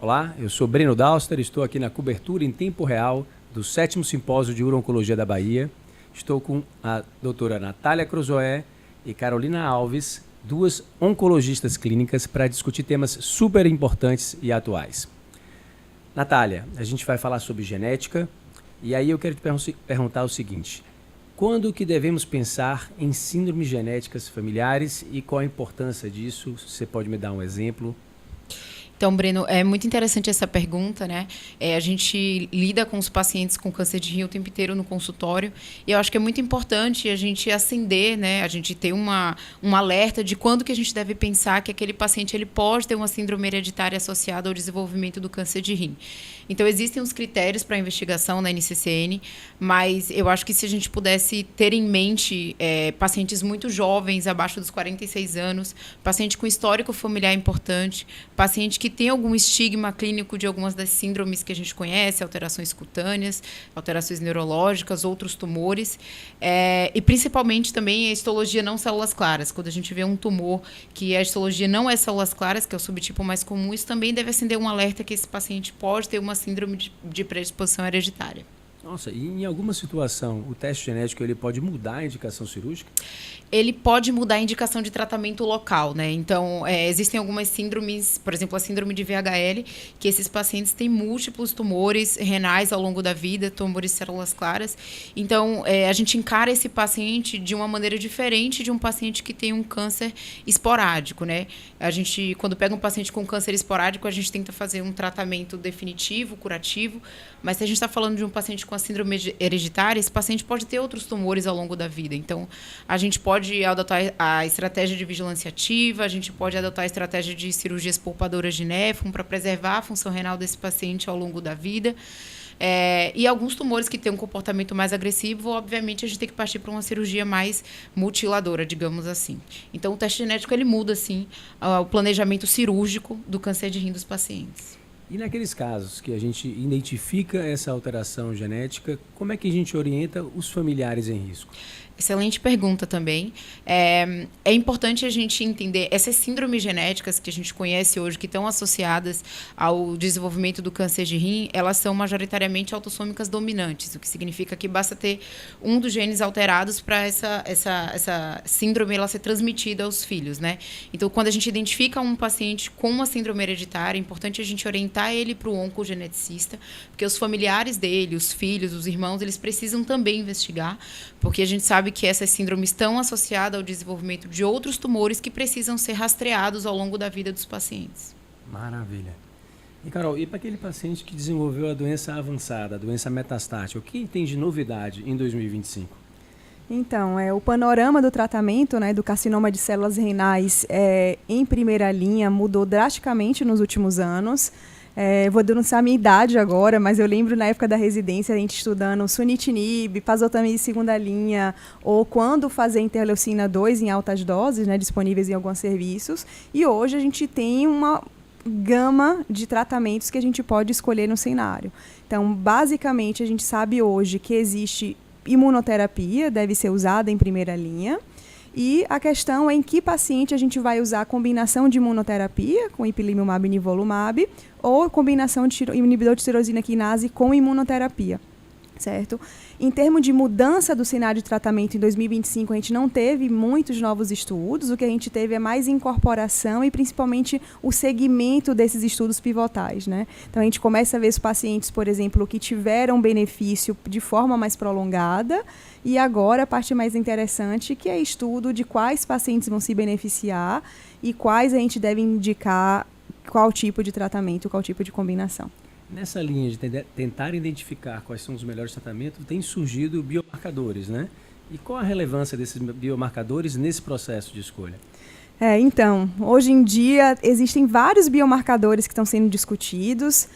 Olá, eu sou Breno Dauster, estou aqui na cobertura em tempo real do 7º Simpósio de Uro-Oncologia da Bahia. Estou com a doutora Natália Crozoé e Carolina Alves, duas oncologistas clínicas, para discutir temas super importantes e atuais. Natália, a gente vai falar sobre genética e aí eu quero te perguntar o seguinte: quando que devemos pensar em síndromes genéticas familiares e qual a importância disso? Você pode me dar um exemplo? Então, Breno, é muito interessante essa pergunta, né? A gente lida com os pacientes com câncer de rim o tempo inteiro no consultório e eu acho que é muito importante a gente acender, né? A gente ter um alerta de quando que a gente deve pensar que aquele paciente ele pode ter uma síndrome hereditária associada ao desenvolvimento do câncer de rim. Então, existem os critérios para a investigação na NCCN, mas eu acho que se a gente pudesse ter em mente pacientes muito jovens, abaixo dos 46 anos, paciente com histórico familiar importante, paciente que tem algum estigma clínico de algumas das síndromes que a gente conhece, alterações cutâneas, alterações neurológicas, outros tumores, e principalmente também a histologia não células claras. Quando a gente vê um tumor que a histologia não é células claras, que é o subtipo mais comum, isso também deve acender um alerta que esse paciente pode ter uma síndrome de predisposição hereditária. Nossa, e em alguma situação o teste genético ele pode mudar a indicação cirúrgica? Ele pode mudar a indicação de tratamento local, né? Então, existem algumas síndromes, por exemplo, a síndrome de VHL, que esses pacientes têm múltiplos tumores renais ao longo da vida, tumores de células claras. Então, a gente encara esse paciente de uma maneira diferente de um paciente que tem um câncer esporádico, né? A gente, quando pega um paciente com câncer esporádico, a gente tenta fazer um tratamento definitivo, curativo, mas se a gente está falando de um paciente com a síndrome hereditária, esse paciente pode ter outros tumores ao longo da vida. Então, a gente pode adotar a estratégia de vigilância ativa, a gente pode adotar a estratégia de cirurgias poupadoras de néfron para preservar a função renal desse paciente ao longo da vida. E alguns tumores que têm um comportamento mais agressivo, obviamente, a gente tem que partir para uma cirurgia mais mutiladora, digamos assim. Então, o teste genético ele muda, sim, o planejamento cirúrgico do câncer de rim dos pacientes. E naqueles casos que a gente identifica essa alteração genética, como é que a gente orienta os familiares em risco? Excelente pergunta também. É importante a gente entender essas síndromes genéticas que a gente conhece hoje, que estão associadas ao desenvolvimento do câncer de rim, elas são majoritariamente autossômicas dominantes, o que significa que basta ter um dos genes alterados para essa síndrome ela ser transmitida aos filhos, né? Então, quando a gente identifica um paciente com uma síndrome hereditária, é importante a gente orientar ele para o oncogeneticista, porque os familiares dele, os filhos, os irmãos, eles precisam também investigar, porque a gente sabe que essas síndromes estão associadas ao desenvolvimento de outros tumores que precisam ser rastreados ao longo da vida dos pacientes. Maravilha. E, Carol, e para aquele paciente que desenvolveu a doença avançada, a doença metastática, o que tem de novidade em 2025? Então, o panorama do tratamento, né, do carcinoma de células renais em primeira linha mudou drasticamente nos últimos anos. Vou denunciar a minha idade agora, mas eu lembro na época da residência a gente estudando sunitinib, pazotamib segunda linha, ou quando fazer interleucina 2 em altas doses, né, disponíveis em alguns serviços. E hoje a gente tem uma gama de tratamentos que a gente pode escolher no cenário. Então, basicamente, a gente sabe hoje que existe imunoterapia, deve ser usada em primeira linha. E a questão é em que paciente a gente vai usar a combinação de imunoterapia com ipilimumab e nivolumab ou combinação de inibidor de tirosina quinase com imunoterapia, certo? Em termos de mudança do cenário de tratamento em 2025, a gente não teve muitos novos estudos, o que a gente teve é mais incorporação e principalmente o segmento desses estudos pivotais, né? Então, a gente começa a ver os pacientes, por exemplo, que tiveram benefício de forma mais prolongada e agora a parte mais interessante, que é estudo de quais pacientes vão se beneficiar e quais a gente deve indicar qual tipo de tratamento, qual tipo de combinação. Nessa linha de tentar identificar quais são os melhores tratamentos, tem surgido biomarcadores, né? E qual a relevância desses biomarcadores nesse processo de escolha? Então, hoje em dia existem vários biomarcadores que estão sendo discutidos.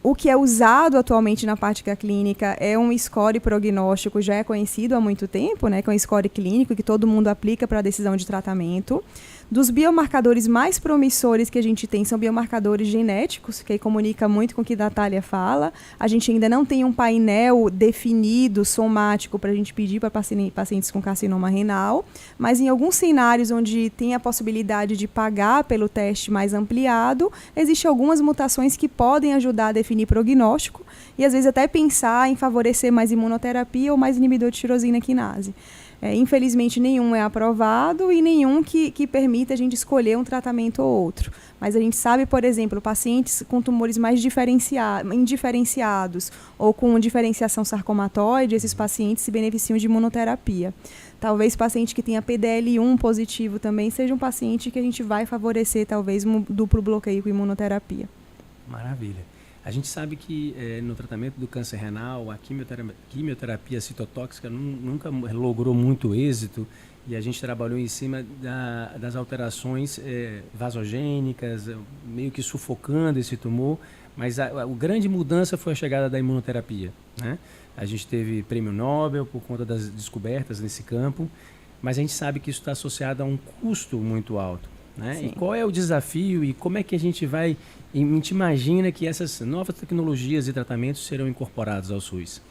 O que é usado atualmente na prática clínica é um score prognóstico, já é conhecido há muito tempo, né, que é um score clínico que todo mundo aplica para a decisão de tratamento. Dos biomarcadores mais promissores que a gente tem são biomarcadores genéticos, que aí comunica muito com o que a Natália fala. A gente ainda não tem um painel definido, somático, para a gente pedir para pacientes com carcinoma renal, mas em alguns cenários onde tem a possibilidade de pagar pelo teste mais ampliado, existem algumas mutações que podem ajudar a definir prognóstico e às vezes até pensar em favorecer mais imunoterapia ou mais inibidor de tirosina quinase. Infelizmente, nenhum é aprovado e nenhum que permita a gente escolher um tratamento ou outro. Mas a gente sabe, por exemplo, pacientes com tumores mais indiferenciados ou com diferenciação sarcomatoide, esses pacientes se beneficiam de imunoterapia. Talvez paciente que tenha PDL1 positivo também seja um paciente que a gente vai favorecer, talvez, um duplo bloqueio com imunoterapia. Maravilha. A gente sabe que no tratamento do câncer renal, a quimioterapia citotóxica nunca logrou muito êxito e a gente trabalhou em cima das alterações vasogênicas, meio que sufocando esse tumor, mas a grande mudança foi a chegada da imunoterapia, né? A gente teve prêmio Nobel por conta das descobertas nesse campo, mas a gente sabe que isso está associado a um custo muito alto, né? E qual é o desafio e como é que a gente imagina que essas novas tecnologias e tratamentos serão incorporados ao SUS?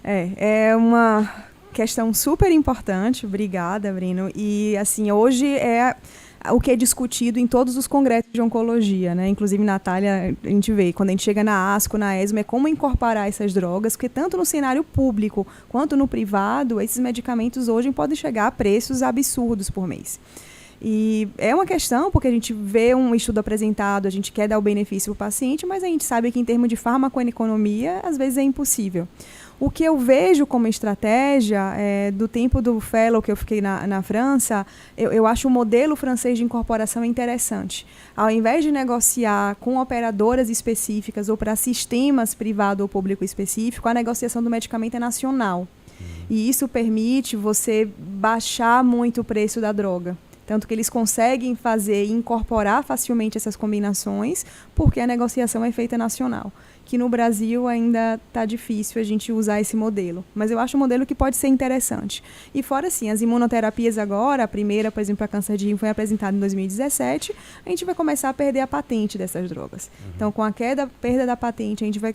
É uma questão super importante, obrigada, Brino. E assim, hoje é o que é discutido em todos os congressos de oncologia, né? Inclusive, Natália, a gente vê, quando a gente chega na ASCO, na ESMO, é como incorporar essas drogas, porque tanto no cenário público quanto no privado, esses medicamentos hoje podem chegar a preços absurdos por mês. E é uma questão, porque a gente vê um estudo apresentado, a gente quer dar o benefício para o paciente, mas a gente sabe que em termos de farmacoeconomia, às vezes é impossível. O que eu vejo como estratégia, do tempo do fellow que eu fiquei na França, eu acho o modelo francês de incorporação interessante. Ao invés de negociar com operadoras específicas ou para sistemas privado ou público específico, a negociação do medicamento é nacional. E isso permite você baixar muito o preço da droga. Tanto que eles conseguem fazer e incorporar facilmente essas combinações, porque a negociação é feita nacional. Que no Brasil ainda está difícil a gente usar esse modelo. Mas eu acho um modelo que pode ser interessante. E fora, assim, as imunoterapias agora, a primeira, por exemplo, a câncer de rim foi apresentada em 2017, a gente vai começar a perder a patente dessas drogas. Então, com a perda da patente, a gente vai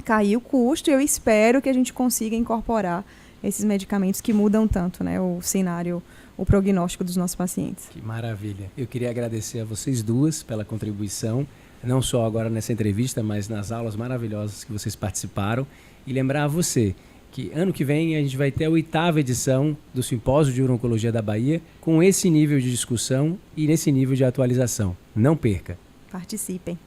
cair o custo e eu espero que a gente consiga incorporar esses medicamentos que mudam tanto, né, o cenário, o prognóstico dos nossos pacientes. Que maravilha. Eu queria agradecer a vocês duas pela contribuição, não só agora nessa entrevista, mas nas aulas maravilhosas que vocês participaram. E lembrar a você que ano que vem a gente vai ter a 8ª edição do Simpósio de Urologia da Bahia com esse nível de discussão e nesse nível de atualização. Não perca. Participem.